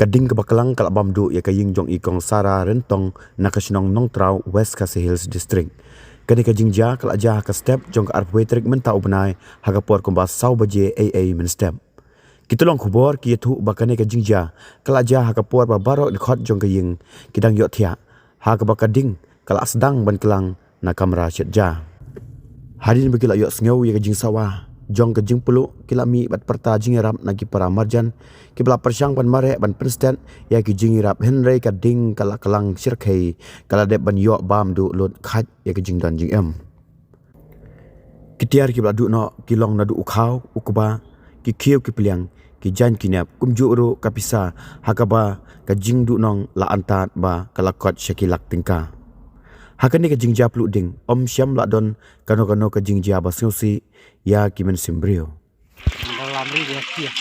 Kading kebakalang kalak bamdu ya kaying jong ikong sara rentong nakasinong nong trau West Khasi Hills District. Kani kajing ja kalak ja ka step jong ka arpwetrik mentau benai hagapor kumbas sau baje AA men step. Kitulong kubor ki yetu bakane kajing ja kalak ja hagapor ba barok dikhot jong kaying kidang yok thia hagabakading kalak sedang ban kelang na kamera syet ja. Hadin bagi lak yok sngau ya kajing sawah jong kajing pulu kila mi bat perta jingirap nagi para marjan kibla persyang ban mare ban penstet ya ki jingirap henry kading kala kelang sirkai kala dep ban yok bam du lot khat ya kajing dan jing em kitiar kibla du no kilong na du ukhau ukba ki khiu ki pliang ki jan kinap kumju ru kapisa hakaba kajing du nong la antat ba kala kot syakilak tingka. Hakani kajing ja pluk ding om syam la don kano kajing ja basngsi ya kimen simbrio. Dalam ri dia siap